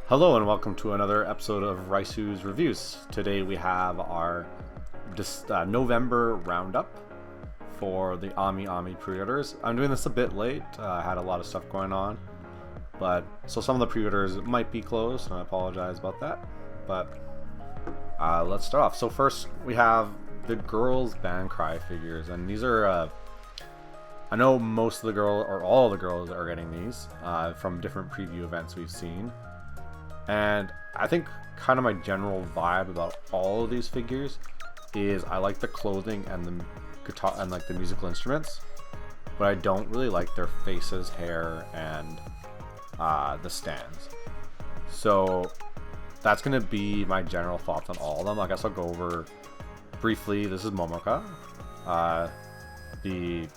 Hello and welcome to another episode of Raisu's Reviews. Today we have our November roundup for the Amiami pre-orders. I'm doing this a bit late. I had a lot of stuff going on, so some of the pre-orders might be closed, and I apologize about that. But let's start off. So first we have the girls' band cry figures, and these are I know most of the girls, or all of the girls, are getting these from different preview events we've seen. And I think kind of my general vibe about all of these figures is I like the clothing and the guitar and like the musical instruments, but I don't really like their faces, hair, and the stands. So that's gonna be my general thoughts on all of them. I guess I'll go over briefly. This is Momoka, probably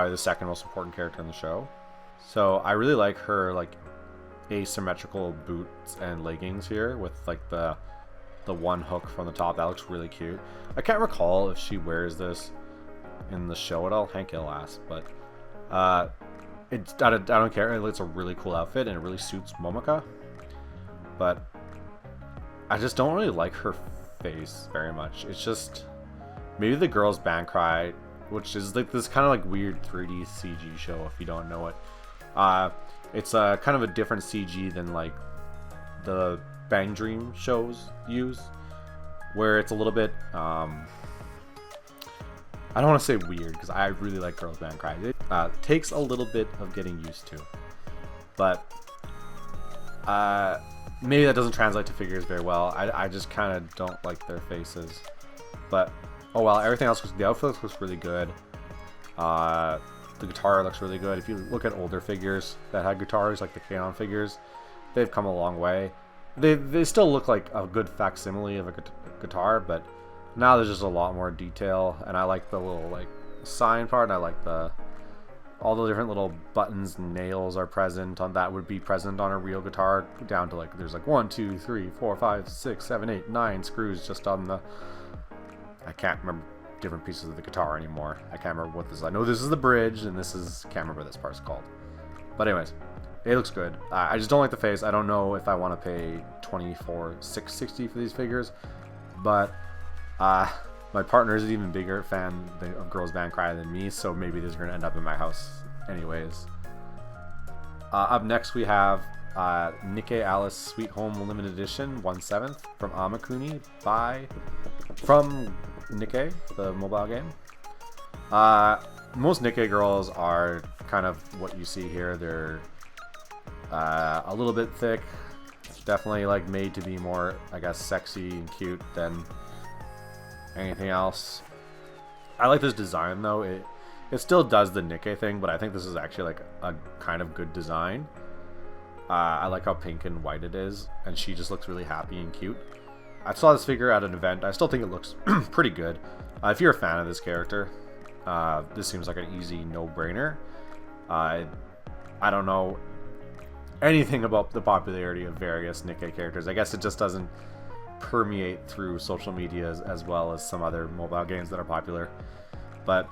the second most important character in the show. So I really like her asymmetrical boots and leggings here with like the one hook from the top. That looks really cute. I can't recall if she wears this in the show at all. Hank will ask, but I don't care. It's a really cool outfit and it really suits Momoka, but I just don't really like her face very much. It's just maybe the girls' band cry, which is like this kind of like weird 3D CG show if you don't know it. It's kind of a different CG than like the Bang Dream shows use, where it's a little bit I don't want to say weird because I really like Girls Band Cry. It takes a little bit of getting used to, but maybe that doesn't translate to figures very well. I just kind of don't like their faces, but oh well. Everything else, the outfit looks really good. The guitar looks really good. If you look at older figures that had guitars, like the Kanon figures, they've come a long way. They still look like a good facsimile of a guitar, but now there's just a lot more detail, and I like the little like sign part, and I like all the different little buttons and nails are present on that would be present on a real guitar, down to like there's like 1, 2, 3, 4, 5, 6, 7, 8, 9 screws just on the, I can't remember different pieces of the guitar anymore. I can't remember what this is. I know this is the bridge, and this is, can't remember what this part's called. But anyways, it looks good. I just don't like the face. I don't know if I want to pay $24,660 for these figures, but my partner is an even bigger fan of Girls Band Cry than me, so maybe these are going to end up in my house anyways. Up next we have Nikke Alice Sweet Home Limited Edition 1/7 from Amakuni from Nikke, the mobile game. Most Nikke girls are kind of what you see here. They're a little bit thick, definitely like made to be more, I guess, sexy and cute than anything else. I like this design though. It still does the Nikke thing, but I think this is actually like a kind of good design. I like how pink and white it is, and she just looks really happy and cute. I saw this figure at an event. I still think it looks pretty good. If you're a fan of this character, this seems like an easy no-brainer. I don't know anything about the popularity of various Nikke characters. I guess it just doesn't permeate through social media as well as some other mobile games that are popular. But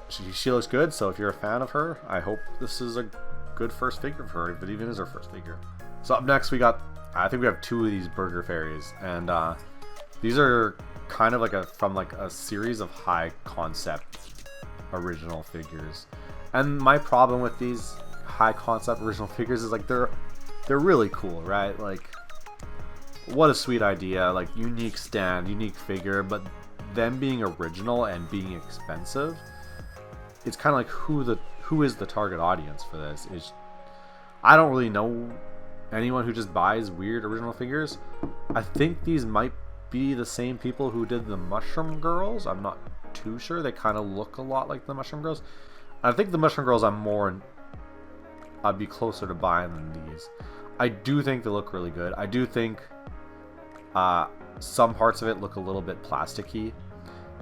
she looks good, so if you're a fan of her, I hope this is a good first figure for her, if it even is her first figure. So up next we got, I think we have 2 of these burger fairies, and these are kind of like from a series of high concept original figures. And my problem with these high concept original figures is like they're really cool, right? Like, what a sweet idea, like unique stand, unique figure, but them being original and being expensive, it's kind of like who is the target audience for this? I don't really know anyone who just buys weird original figures. I think these might be the same people who did the Mushroom Girls. I'm not too sure. They kind of look a lot like the Mushroom Girls. I think the Mushroom Girls I'd be closer to buying than these. I do think they look really good. I do think some parts of it look a little bit plasticky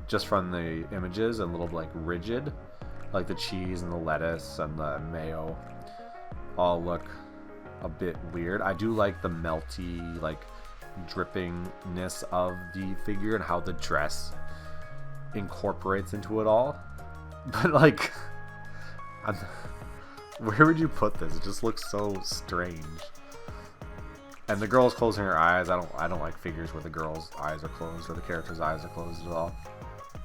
just from the images, and a little like rigid, like the cheese and the lettuce and the mayo all look a bit weird. I do like the melty, like drippingness of the figure and how the dress incorporates into it all. But like, Where would you put this? It just looks so strange. And the girl's closing her eyes. I don't like figures where the girl's eyes are closed or the character's eyes are closed at all.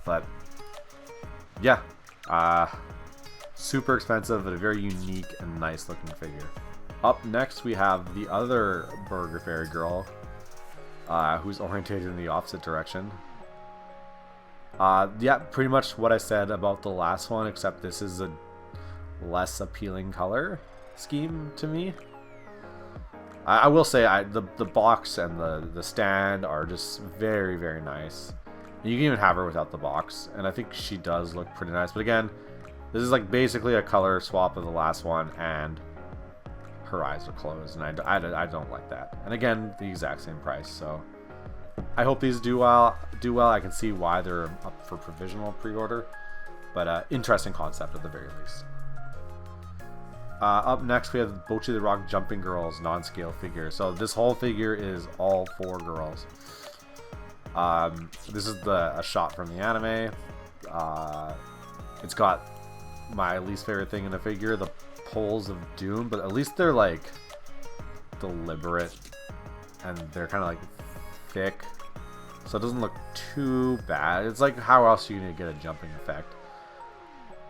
But yeah, super expensive, but a very unique and nice looking figure. Up next, we have the other Burger Fairy girl, who's orientated in the opposite direction. Yeah, pretty much what I said about the last one, except this is a less appealing color scheme to me. I will say the box and the stand are just very, very nice. And you can even have her without the box, and I think she does look pretty nice. But again, this is like basically a color swap of the last one, and her eyes are closed, and I don't like that. And again, the exact same price, so I hope these do well. I can see why they're up for provisional pre-order, but interesting concept at the very least. Up next, we have Bocchi the Rock Jumping Girls non-scale figure. So this whole figure is all 4 girls. This is a shot from the anime. It's got my least favorite thing in the figure, the poles of doom, but at least they're like deliberate and they're kind of like thick, so it doesn't look too bad. It's like, how else are you gonna get a jumping effect?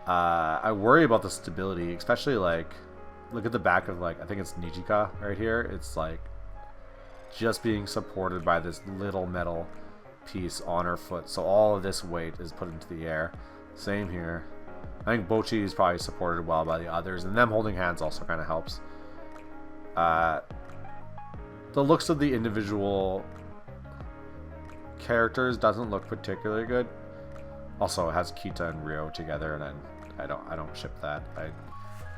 I worry about the stability, especially like, look at the back of, like, I think it's Nikke right here. It's like just being supported by this little metal piece on her foot, so all of this weight is put into the air. Same here. I think Bocchi is probably supported well by the others, and them holding hands also kind of helps. The looks of the individual characters doesn't look particularly good. Also, it has Kita and Ryo together, and I don't ship that.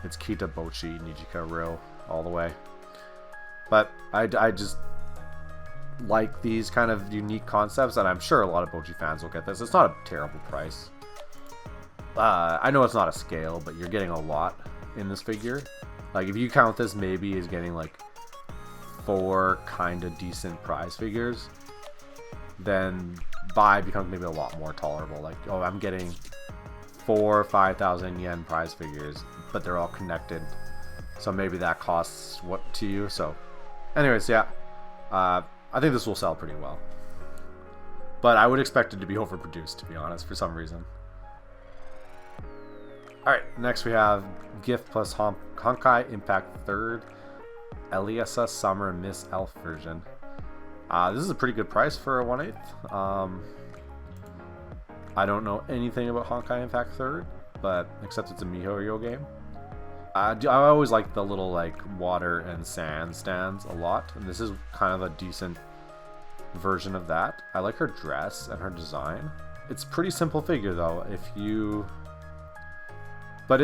It's Kita, Bocchi, Nikke, Ryo all the way. But I just like these kind of unique concepts, and I'm sure a lot of Bocchi fans will get this. It's not a terrible price. I know it's not a scale, but you're getting a lot in this figure. Like, if you count this maybe as getting like 4 kind of decent prize figures, then buy becomes maybe a lot more tolerable. Like, oh, I'm getting 4,000 or 5,000 yen prize figures, but they're all connected, so maybe that costs what to you. So anyways, yeah, I think this will sell pretty well, but I would expect it to be overproduced, to be honest, for some reason. Alright, next we have Gift plus Honkai Impact 3rd Eliasa Summer Miss Elf version. This is a pretty good price for a 1/8. I don't know anything about Honkai Impact 3rd, but except it's a MiHoYo game. I always like the little like water and sand stands a lot, and this is kind of a decent version of that. I like her dress and her design. It's a pretty simple figure though. But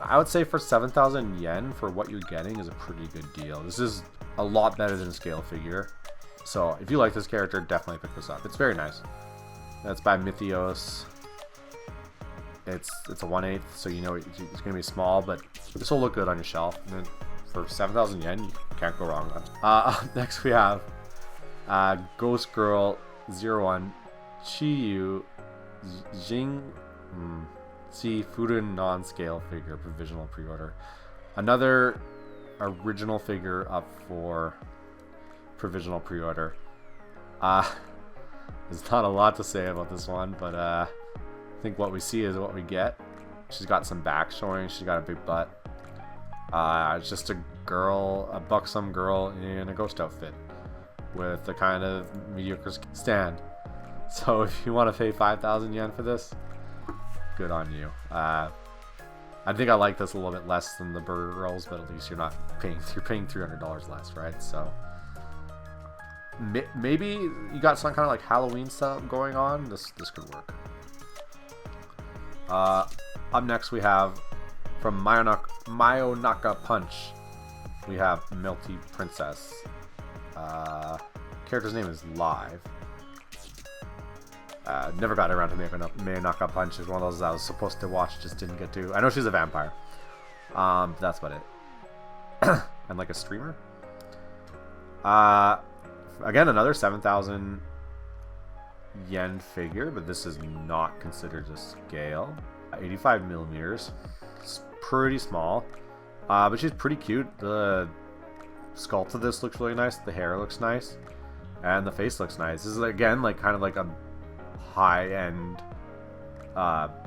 I would say for 7,000 yen for what you're getting is a pretty good deal. This is a lot better than a scale figure. So if you like this character, definitely pick this up. It's very nice. That's by Mythios. It's a 1/8, so you know it's gonna be small, but this will look good on your shelf. And for 7,000 yen, you can't go wrong. Up next we have Ghost Girl 01 Chiyu Jing Furun non-scale figure, provisional pre-order. Another original figure up for provisional pre-order. There's not a lot to say about this one, but I think what we see is what we get. She's got some back showing, she's got a big butt. It's just a girl, a buxom girl in a ghost outfit with a kind of mediocre stand. So if you want to pay 5,000 yen for this, good on you. I think I like this a little bit less than the Burger Girls, but at least you're paying $300 less, right? So maybe you got some kind of like Halloween stuff going on. This could work. Up next we have from Mayonaka Punch. We have Melty Princess. Character's name is Live. Never got around to Mayonaka Punch. Is one of those I was supposed to watch, just didn't get to. I know she's a vampire. That's about it. And like a streamer. Again, another 7,000 yen figure, but this is not considered a scale. 85 millimeters. It's pretty small. But she's pretty cute. The sculpt of this looks really nice. The hair looks nice. And the face looks nice. This is, again, like kind of like a high-end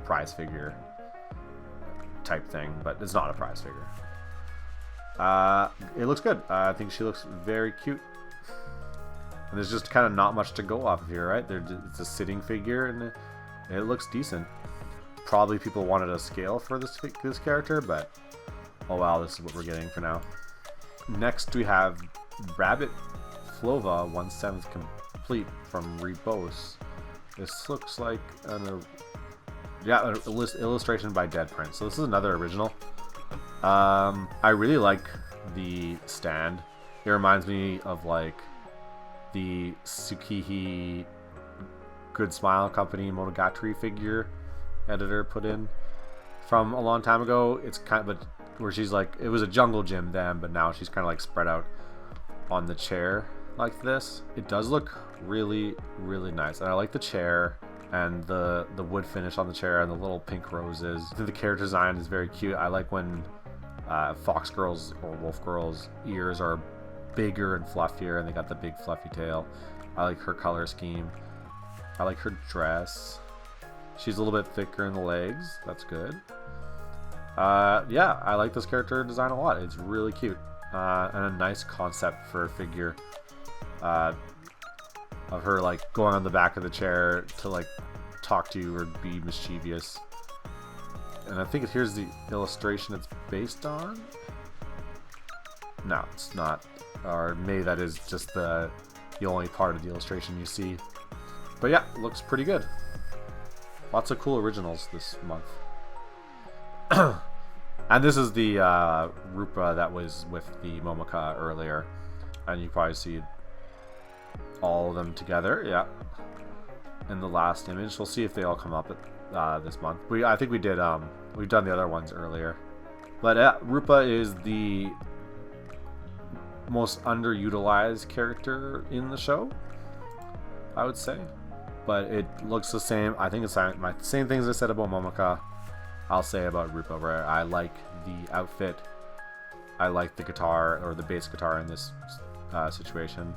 prize figure type thing, but it's not a prize figure. It looks good. I think she looks very cute. And there's just kind of not much to go off of here, right? It's a sitting figure, and it looks decent. Probably people wanted a scale for this character, but oh wow, this is what we're getting for now. Next we have Rabbit Flova 1/7 complete from Rebose. This looks like an illustration by Dead Print. So this is another original. I really like the stand. It reminds me of like the Tsukihi Good Smile Company Monogatari figure editor put in from a long time ago. It's kind of where she's like, it was a jungle gym then, but now she's kind of like spread out on the chair like this. It does look really, really nice, and I like the chair and the wood finish on the chair and the little pink roses. I think the character design is very cute. I like when Fox Girls or Wolf Girls ears are bigger and fluffier, and they got the big fluffy tail. I like her color scheme. I like her dress. She's a little bit thicker in the legs. That's good. Yeah, I like this character design a lot. It's really cute. And a nice concept for a figure. Of her like going on the back of the chair to like talk to you or be mischievous. And I think here's the illustration it's based on. No, it's not. Or maybe that is just the only part of the illustration you see. But yeah, it looks pretty good. Lots of cool originals this month. And this is the Rupa that was with the Momoka earlier. And you probably see all of them together, yeah. In the last image. We'll see if they all come up this month. I think we did, we've done the other ones earlier. But Rupa is the most underutilized character in the show, I would say. But it looks the same. I think it's my same things I said about Momoka, I'll say about Rupa, where I like the outfit, I like the guitar, or the bass guitar in this situation,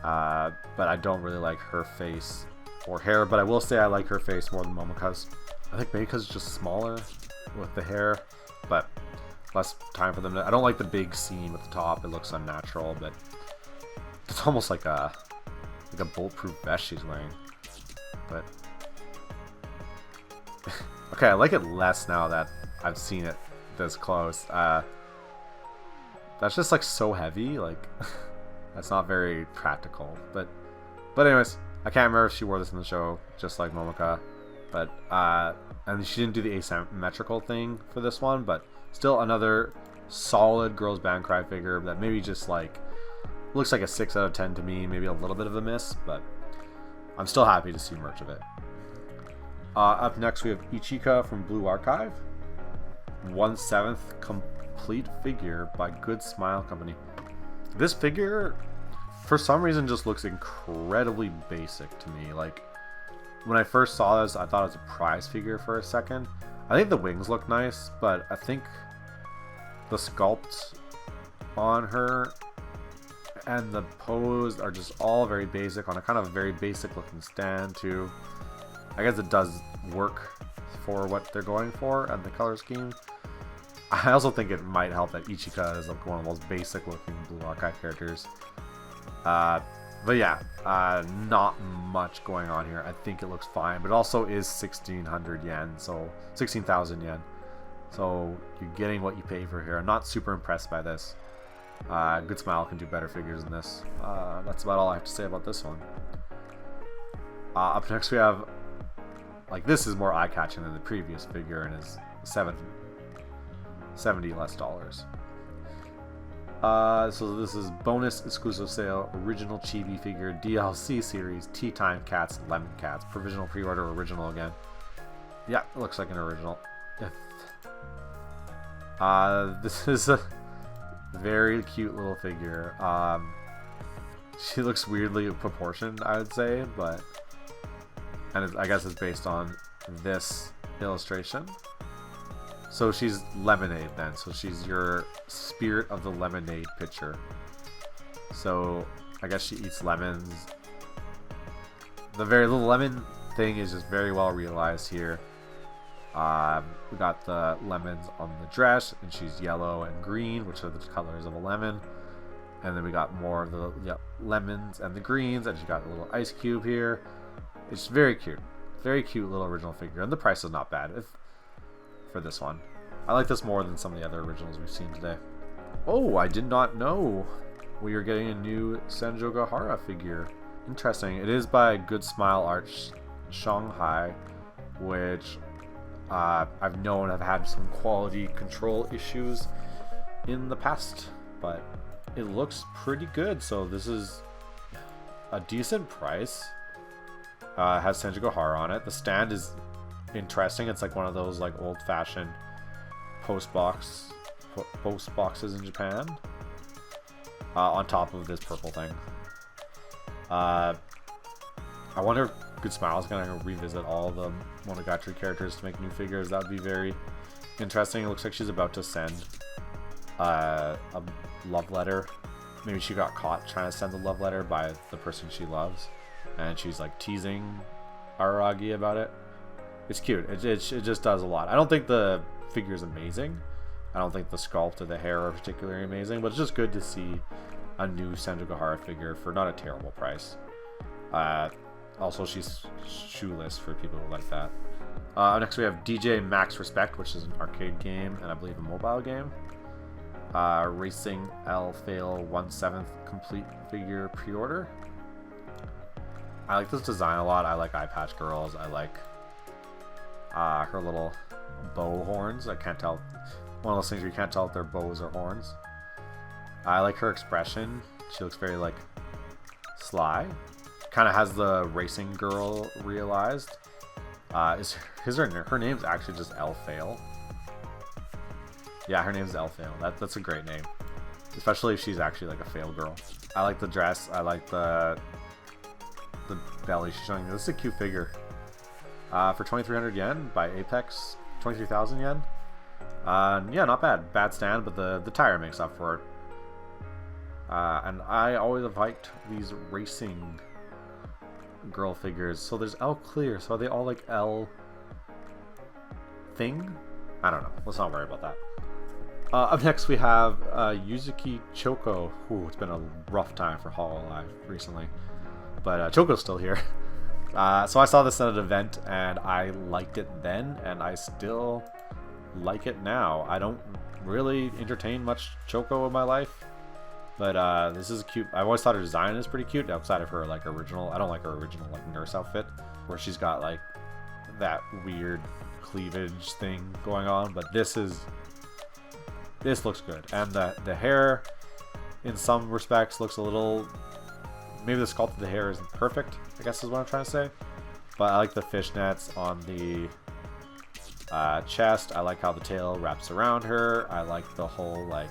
but I don't really like her face or hair. But I will say I like her face more than Momoka's. I think maybe because it's just smaller with the hair, but less time for them to... I don't like the big seam at the top. It looks unnatural, but it's almost like a bulletproof vest she's wearing. But okay, I like it less now that I've seen it this close. That's just like so heavy, like that's not very practical. But anyways, I can't remember if she wore this in the show, just like Momoka. But and she didn't do the asymmetrical thing for this one, but still another solid girls band cry figure that maybe just like looks like a 6 out of 10 to me, maybe a little bit of a miss, but I'm still happy to see merch of it. Up next we have Ichika from Blue Archive, 1/7 complete figure by Good Smile Company. This figure for some reason just looks incredibly basic to me. Like when I first saw this, I thought it was a prize figure for a second. I think the wings look nice, but I think the sculpt on her and the pose are just all very basic on a kind of very basic looking stand too. I guess it does work for what they're going for and the color scheme. I also think it might help that Ichika is like one of the most basic looking Blue Archive characters. But yeah, not much going on here. I think it looks fine, but it also is 1,600 yen, so 16,000 yen. So you're getting what you pay for here. I'm not super impressed by this. Good Smile can do better figures than this. That's about all I have to say about this one. Up next we have, like, this is more eye-catching than the previous figure and is $70 less. So this is bonus exclusive sale original chibi figure DLC series Tea Time Cats Lemon Cats provisional pre-order original again. Yeah, it looks like an original. This is a very cute little figure. She looks weirdly proportioned, I would say, but I guess it's based on this illustration. So she's lemonade then. So she's your spirit of the lemonade pitcher. So I guess she eats lemons. The lemon thing is just very well realized here. We got the lemons on the dress, and she's yellow and green, which are the colors of a lemon. And then we got more of the lemons and the greens, and she got a little ice cube here. It's very cute. Very cute little original figure, and the price is not bad for this one. I like this more than some of the other originals we've seen today. Oh, I did not know we are getting a new Senjogahara figure. Interesting. It is by Good Smile Arts Shanghai, which I've known have had some quality control issues in the past, but it looks pretty good. So this is a decent price. It has Senjogahara on it. The stand is interesting. It's like one of those like old-fashioned post boxes in Japan. On top of this purple thing. I wonder if Good Smile is going to revisit all the Monogatari characters to make new figures. That would be very interesting. It looks like she's about to send a love letter. Maybe she got caught trying to send the love letter by the person she loves, and she's like teasing Araragi about it. It's cute. It just does a lot. I don't think the figure is amazing. I don't think the sculpt or the hair are particularly amazing, but it's just good to see a new Senjogahara figure for not a terrible price. Also, she's shoeless for people who like that. Next we have DJ Max Respect, which is an arcade game and I believe a mobile game. Racing L Fail 1/7 complete figure pre-order. I like this design a lot. I like Eye Patch Girls. I like her little bow horns. I can't tell. One of those things where you can't tell if they're bows or horns. I like her expression. She looks very like sly. Kind of has the racing girl realized. Her name's actually just L Fail. Yeah, her name's L Fail. That's a great name, especially if she's actually like a fail girl. I like the dress. I like the belly she's showing. This is a cute figure. For 2,300 yen by Apex, 23,000 yen. Yeah, not bad. Bad stand, but the tire makes up for it. And I always have liked these racing girl figures. So there's L Clear. So are they all like L thing? I don't know. Let's not worry about that. Up next we have Yuzuki Choco. Ooh, it's been a rough time for Hololive recently. But Choco's still here. So I saw this at an event and I liked it then, and I still like it now. I don't really entertain much Choco in my life, but this is cute. I've always thought her design is pretty cute outside of her like original. I don't like her original like nurse outfit where she's got like that weird cleavage thing going on, but this looks good. And the hair in some respects looks a little, maybe the sculpt of the hair isn't perfect, I guess is what I'm trying to say, but I like the fishnets on the chest. I like how the tail wraps around her. I like the whole like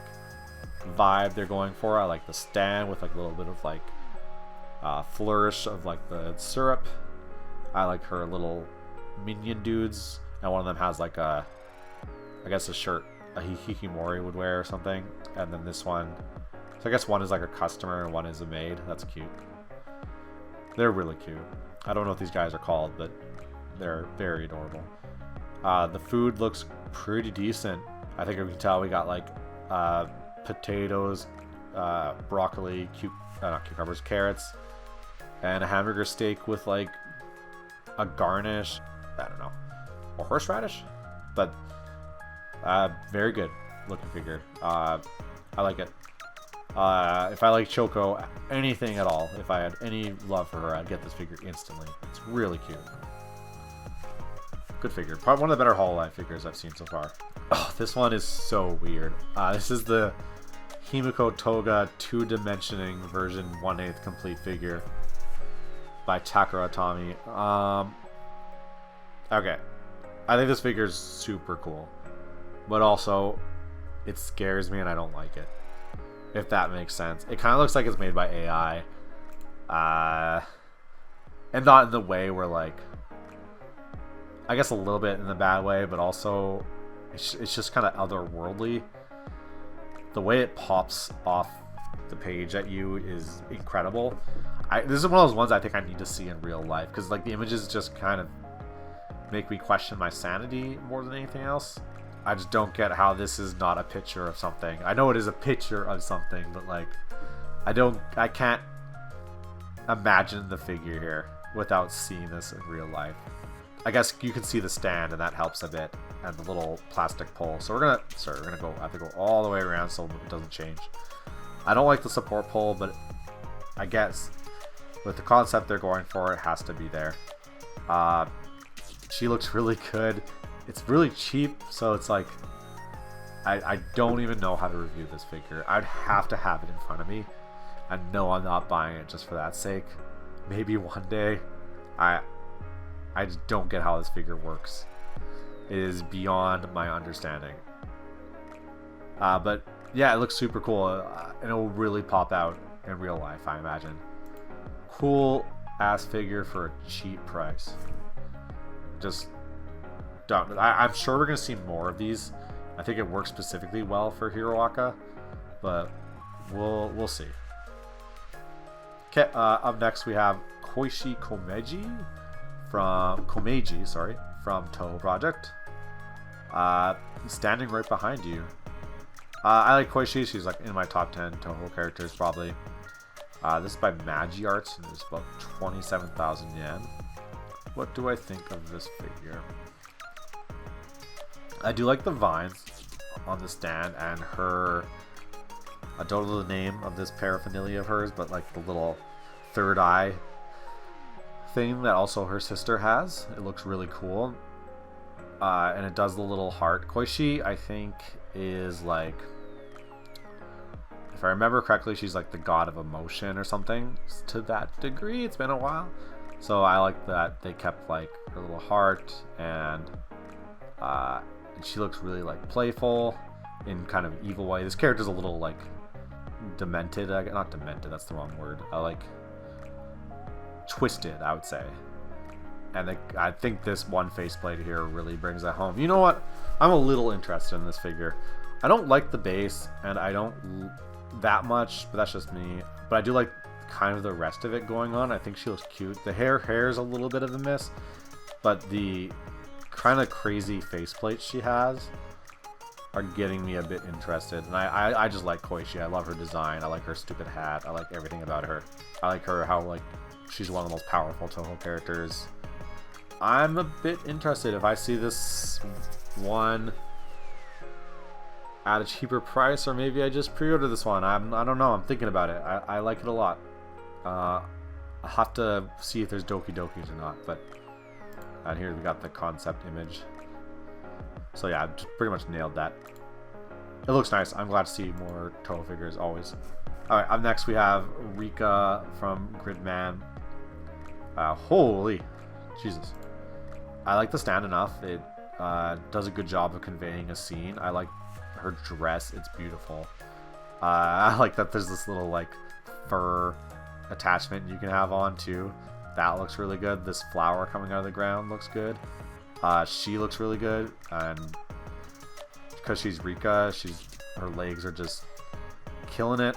vibe they're going for. I like the stand with like a little bit of like flourish of like the syrup. I like her little minion dudes, and one of them has like I guess a shirt a Hikimori would wear or something, and then this one, so I guess one is like a customer and one is a maid. That's cute. They're really cute. I don't know what these guys are called, but they're very adorable. The food looks pretty decent. I think we can tell we got like potatoes, broccoli, not cucumbers, carrots, and a hamburger steak with like a garnish. I don't know, or horseradish, but very good looking figure. I like it. If I like Choco, anything at all, if I had any love for her, I'd get this figure instantly. It's really cute. Good figure. Probably one of the better Hololive figures I've seen so far. Oh, this one is so weird. This is the Himiko Toga 2-dimensioning version 1/8 complete figure by Takara Tomy. Okay. I think this figure is super cool, but also it scares me and I don't like it, if that makes sense. It kind of looks like it's made by AI, and not in the way where like, I guess a little bit in the bad way, but also it's just kind of otherworldly. The way it pops off the page at you is incredible. This is one of those ones I think I need to see in real life, because like the images just kind of make me question my sanity more than anything else. I just don't get how this is not a picture of something. I know it is a picture of something, but like I can't imagine the figure here without seeing this in real life. I guess you can see the stand, and that helps a bit, and the little plastic pole. So we're gonna have to go all the way around so it doesn't change. I don't like the support pole, but I guess with the concept they're going for, it has to be there. She looks really good. It's really cheap, so it's like I don't even know how to review this figure. I'd have to have it in front of me. I know I'm not buying it just for that sake. Maybe one day. I just don't get how this figure works. It is beyond my understanding. But yeah, it looks super cool, and it will really pop out in real life, I imagine. Cool ass figure for a cheap price. Just don't. I'm sure we're gonna see more of these. I think it works specifically well for Hiroaka, but we'll see. Okay, up next we have Koichi Komeiji from Touhou Project. Standing right behind you. I like Koichi. She's like in my top 10 Touhou characters probably. This is by Magi Arts, and it's about 27,000 yen. What do I think of this figure? I do like the vines on the stand, and her, I don't know the name of this paraphernalia of hers, but like the little third eye thing that also her sister has. It looks really cool. And it does the little heart. Koichi, I think, is like, if I remember correctly, she's like the god of emotion or something to that degree. It's been a while. So I like that they kept like her little heart, and she looks really like playful in kind of evil way. This character's a little like demented. Not demented, that's the wrong word. Like twisted, I would say. And I think this one faceplate here really brings that home. You know what? I'm a little interested in this figure. I don't like the base, and I don't that much, but that's just me. But I do like kind of the rest of it going on. I think she looks cute. The hair is a little bit of a miss, but the kind of crazy faceplates she has are getting me a bit interested. And I just like Koichi. I love her design. I like her stupid hat. I like everything about her. I like her, how like she's one of the most powerful Touhou characters. I'm a bit interested if I see this one at a cheaper price, or maybe I just pre-order this one. I don't know. I'm thinking about it. I like it a lot. I'll have to see if there's Doki Dokis or not. But and here we got the concept image. So yeah, I just pretty much nailed that. It looks nice. I'm glad to see more Touhou figures always. Alright, up next we have Rika from Gridman. Holy Jesus. I like the stand enough. It does a good job of conveying a scene. I like her dress. It's beautiful. I like that there's this little like fur attachment you can have on too. That looks really good. This flower coming out of the ground looks good. She looks really good, and because she's Rika, her legs are just killing it.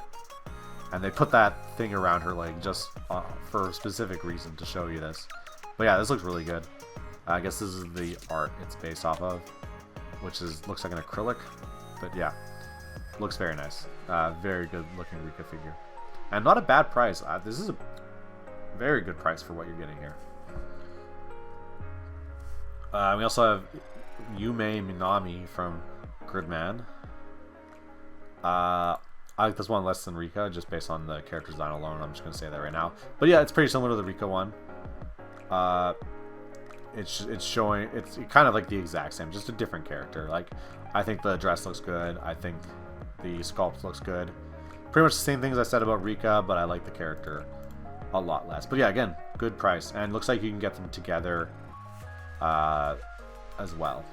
And they put that thing around her leg just for a specific reason to show you this. But yeah, this looks really good. I guess this is the art it's based off of, which looks like an acrylic. But yeah, looks very nice. Very good looking Rika figure. And not a bad price. This is a very good price for what you're getting here. We also have Yume Minami from Gridman. I like this one less than Rika, just based on the character design alone. I'm just going to say that right now. But yeah, it's pretty similar to the Rika one. It's showing, it's kind of like the exact same, just a different character. Like, I think the dress looks good. I think the sculpt looks good. Pretty much the same things I said about Rika, but I like the character a lot less. But yeah, again, good price. And looks like you can get them together as well.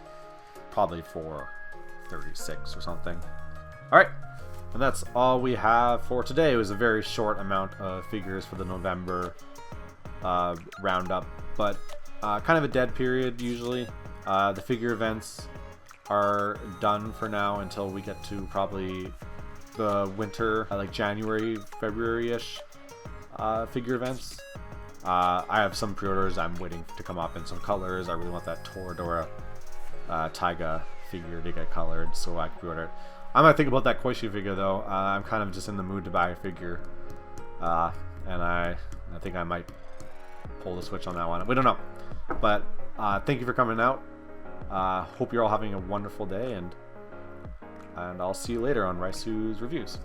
Probably for 36 or something. Alright. And that's all we have for today. It was a very short amount of figures for the November roundup, but kind of a dead period usually. The figure events are done for now until we get to probably the winter, like January, February-ish figure events. I have some pre-orders I'm waiting to come up in some colors. I really want that Toradora Taiga figure to get colored, so I can pre-order it. I might think about that Koishi figure though. I'm kind of just in the mood to buy a figure, and I think I might pull the switch on that one. We don't know, but thank you for coming out. Hope you're all having a wonderful day, and I'll see you later on Raisu's reviews.